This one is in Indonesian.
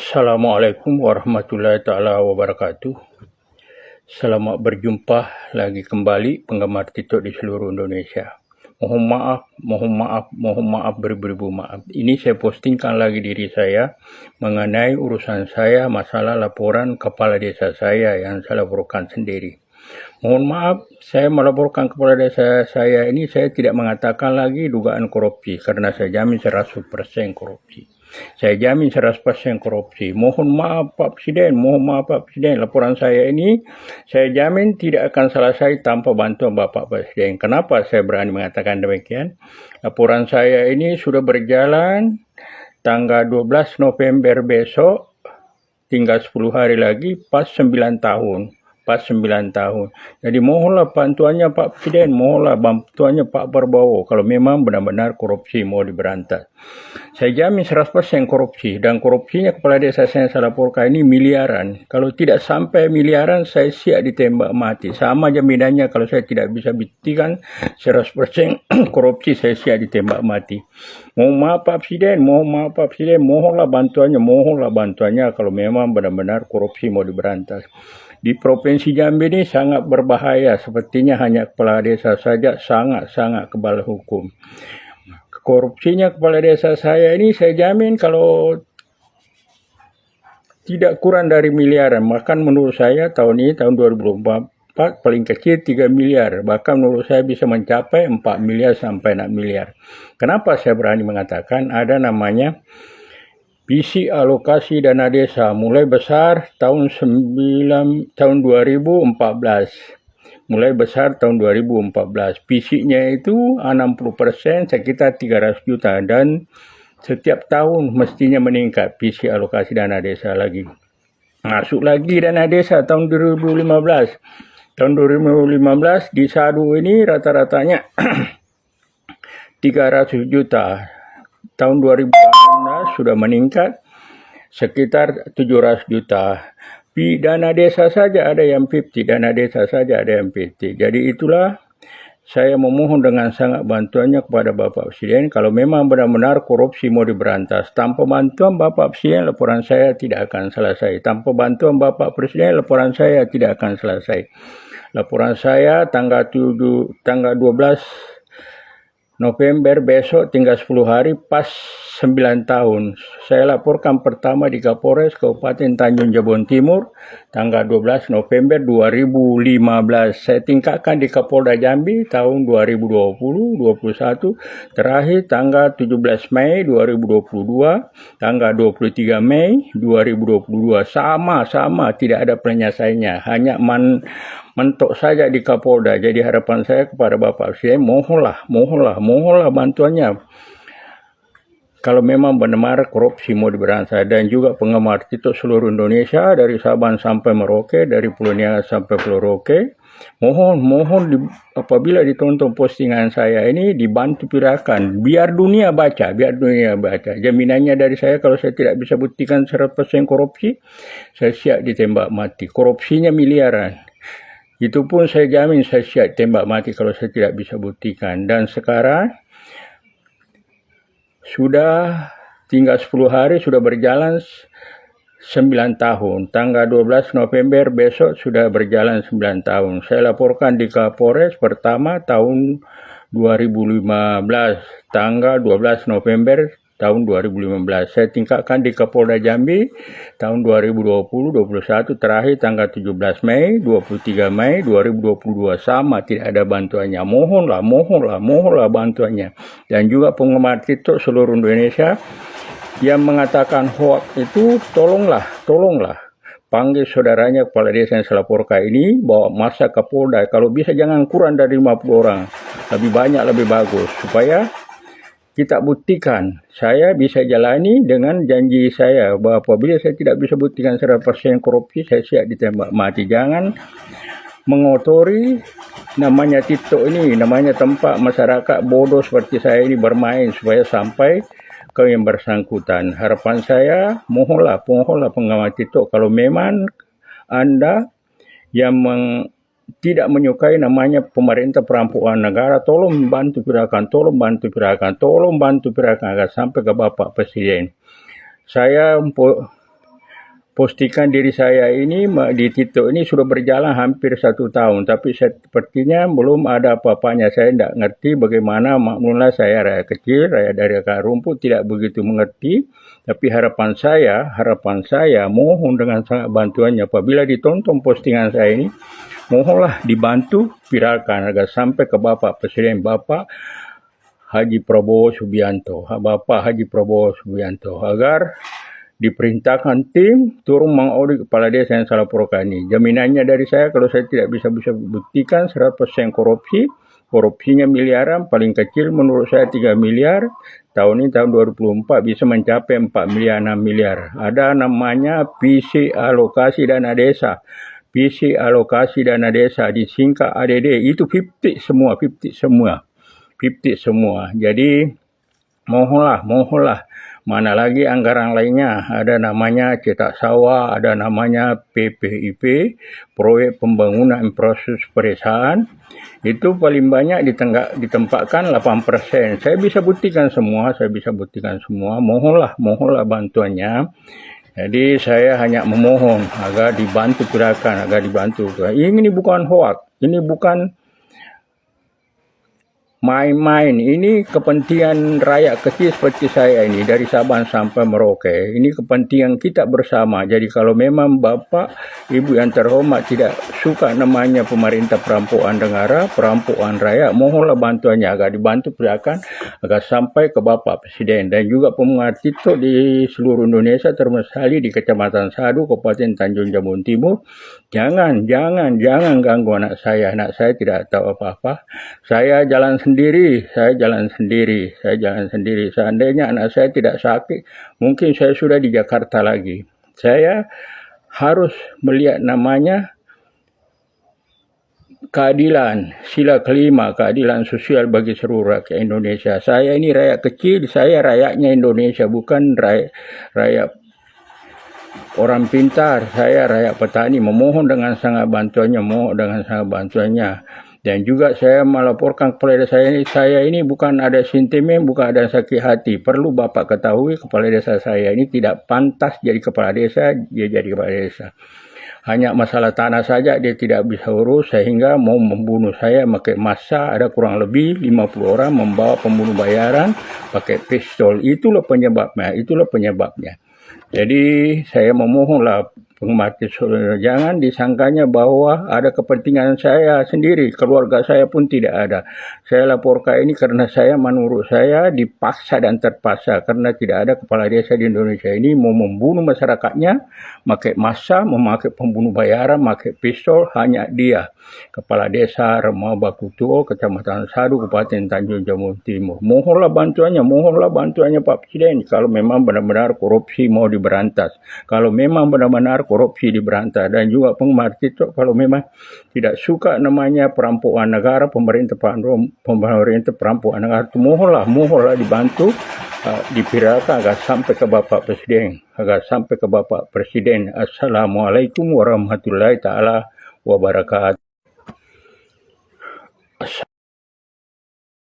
Assalamualaikum warahmatullahi taala wabarakatuh. Selamat berjumpa lagi kembali penggemar TikTok di seluruh Indonesia. Mohon maaf beribu-ribu maaf. Ini saya postingkan lagi diri saya mengenai urusan saya masalah laporan kepala desa saya yang saya laporkan sendiri. Mohon maaf, saya melaporkan kepala desa saya ini, saya tidak mengatakan lagi dugaan korupsi karena saya jamin 100% korupsi. Saya jamin 100% korupsi. Mohon maaf Pak Presiden, laporan saya ini saya jamin tidak akan selesai tanpa bantuan Bapak Presiden. Kenapa saya berani mengatakan demikian? Laporan saya ini sudah berjalan tanggal 12 November besok, tinggal 10 hari lagi, pas 9 tahun. Jadi mohonlah bantuannya Pak Presiden, mohonlah bantuannya Pak Prabowo kalau memang benar-benar korupsi mau diberantas. Saya jamin 100% korupsi, dan korupsinya kepala desa saya laporkan ini miliaran. Kalau tidak sampai miliaran, saya siap ditembak mati. Sama jaminannya kalau saya tidak bisa buktikan 100% korupsi, saya siap ditembak mati. Mohon maaf Pak Presiden, mohonlah bantuannya kalau memang benar-benar korupsi mau diberantas. Di Provinsi Jambi ini sangat berbahaya, sepertinya hanya kepala desa saja sangat kebal hukum. Korupsinya kepala desa saya ini saya jamin kalau tidak kurang dari miliaran. Bahkan menurut saya tahun ini, tahun 2024, paling kecil 3 miliar. Bahkan menurut saya bisa mencapai 4 miliar sampai 6 miliar. Kenapa saya berani mengatakan? Ada namanya visi alokasi dana desa mulai besar tahun 2014. Visinya itu 60%, sekitar 300 juta, dan setiap tahun mestinya meningkat visi alokasi dana desa lagi. Masuk lagi dana desa tahun 2015. Tahun 2015 di Sadu ini rata-ratanya 300 juta. Tahun 2018 sudah meningkat sekitar 700 juta. Dana desa saja ada yang 50, Jadi itulah saya memohon dengan sangat bantuannya kepada Bapak Presiden, kalau memang benar-benar korupsi mau diberantas. Tanpa bantuan Bapak Presiden, laporan saya tidak akan selesai. Tanpa bantuan Bapak Presiden, laporan saya tidak akan selesai. Laporan saya tanggal 12 November besok, tinggal 10 hari, pas 9 tahun. Saya laporkan pertama di Kapolres Kabupaten Tanjung Jabon Timur, tanggal 12 November 2015. Saya tingkatkan di Kapolda Jambi tahun 2020-21. Terakhir tanggal 17 Mei 2022, tanggal 23 Mei 2022. Sama, tidak ada penyelesaiannya. Hanya mentok saja di Kapolda. Jadi harapan saya kepada Bapak Presiden, mohonlah bantuannya kalau memang benar korupsi mau diberantas. Dan juga penggemar TikTok seluruh Indonesia, dari Sabang sampai Merauke, dari Pulau Niaga sampai Pulau Roke, mohon apabila ditonton postingan saya ini dibantu pirakan, biar dunia baca. Jaminannya dari saya, kalau saya tidak bisa buktikan 100% korupsi, saya siap ditembak mati. Korupsinya miliaran. Itu pun saya jamin saya siap tembak mati kalau saya tidak bisa buktikan. Dan sekarang sudah tinggal 10 hari, sudah berjalan 9 tahun. Tanggal 12 November besok sudah berjalan 9 tahun. Saya laporkan di Kapolres pertama tahun 2015, tanggal 12 November tahun 2015. Saya tingkatkan di Kapolda Jambi tahun 2020-21, terakhir tanggal 17 Mei, 23 Mei 2022. Sama, tidak ada bantuannya. Mohonlah bantuannya. Dan juga penggemar TikTok seluruh Indonesia yang mengatakan hoax itu, tolonglah panggil saudaranya kepala desa yang saya laporkan ini, bawa masa ke Polda. Kalau bisa jangan kurang dari 50 orang, lebih banyak lebih bagus, supaya kita buktikan. Saya bisa jalani dengan janji saya bahwa apabila saya tidak bisa buktikan 100% korupsi, saya siap ditembak mati. Jangan mengotori namanya TikTok ini, namanya tempat masyarakat bodoh seperti saya ini bermain, supaya sampai ke yang bersangkutan. Harapan saya, mohonlah penggemar TikTok, kalau memang Anda yang tidak menyukai namanya pemerintah perampokan negara, tolong bantu pirakan agar sampai ke Bapak Presiden. Saya postingan diri saya ini di TikTok ini sudah berjalan hampir 1 tahun, tapi sepertinya belum ada apa-apanya. Saya tidak ngerti bagaimana, maklumlah saya rakyat kecil, rakyat dari akar rumput, tidak begitu mengerti. Tapi harapan saya mohon dengan sangat bantuannya, apabila ditonton postingan saya ini, mohonlah dibantu viralkan agar sampai ke Bapak Presiden, Bapak Haji Prabowo Subianto, agar diperintahkan tim turun mengaudit kepala desa yang salah laporkan ini. Jaminannya dari saya, kalau saya tidak bisa buktikan 100% korupsinya miliaran, paling kecil menurut saya 3 miliar, tahun ini tahun 2024 bisa mencapai 4 miliar, 6 miliar. Ada namanya visi alokasi dana desa. Visi alokasi dana desa disingkat ADD, itu 50 semua. Jadi mohonlah. Mana lagi anggaran lainnya, ada namanya cetak sawah, ada namanya PPIP, proyek pembangunan infrastruktur pedesaan, itu paling banyak ditempatkan 8%. Saya bisa buktikan semua, mohonlah bantuannya. Jadi saya hanya memohon agar dibantu gerakan, Ini bukan hoax, ini bukan main-main, ini kepentingan rakyat kecil seperti saya ini, dari Sabang sampai Merauke. Ini kepentingan kita bersama. Jadi kalau memang Bapak, Ibu yang terhormat tidak suka namanya pemerintah perampokan negara, perampokan rakyat, mohonlah bantuannya agar dibantu gerakan, agar sampai ke Bapak Presiden. Dan juga pemengat TikTok di seluruh Indonesia, termasuk di Kecamatan Sadu, Kabupaten Tanjung Jabung Timur. Jangan ganggu anak saya. Anak saya tidak tahu apa-apa. Saya jalan sendiri. Seandainya anak saya tidak sakit, mungkin saya sudah di Jakarta lagi. Saya harus melihat namanya keadilan, sila kelima, keadilan sosial bagi seluruh rakyat Indonesia. Saya ini rakyat kecil, saya rakyatnya Indonesia, bukan rakyat orang pintar. Saya rakyat petani, memohon dengan sangat bantuannya, Dan juga saya melaporkan kepada desa saya ini bukan ada sentimen, bukan ada sakit hati. Perlu Bapak ketahui, kepala desa saya ini tidak pantas jadi kepala desa, dia jadi kepala desa. Hanya masalah tanah saja dia tidak bisa urus, sehingga mau membunuh saya pakai massa. Ada kurang lebih 50 orang membawa pembunuh bayaran pakai pistol. Itulah penyebabnya. Jadi saya memohonlah penggemar saudara, jangan disangkanya bahwa ada kepentingan saya sendiri, keluarga saya pun tidak ada. Saya laporkan ini karena saya, menurut saya, dipaksa dan terpaksa, karena tidak ada kepala desa di Indonesia ini mau membunuh masyarakatnya, pakai massa, memakai pembunuh bayaran, pakai pistol, hanya dia. Kepala desa Remau Bakutuo, Kecamatan Sadu, Kabupaten Tanjung Jabung Timur. Mohonlah bantuannya Pak Presiden, kalau memang benar-benar korupsi mau diberantas. Dan juga penggemar TikTok, kalau memang tidak suka namanya perampokan negara, pemerintah perampokan negara, itu mohonlah dibantu, dipiralkan agar sampai ke Bapak Presiden. Assalamualaikum warahmatullahi taala wabarakatuh.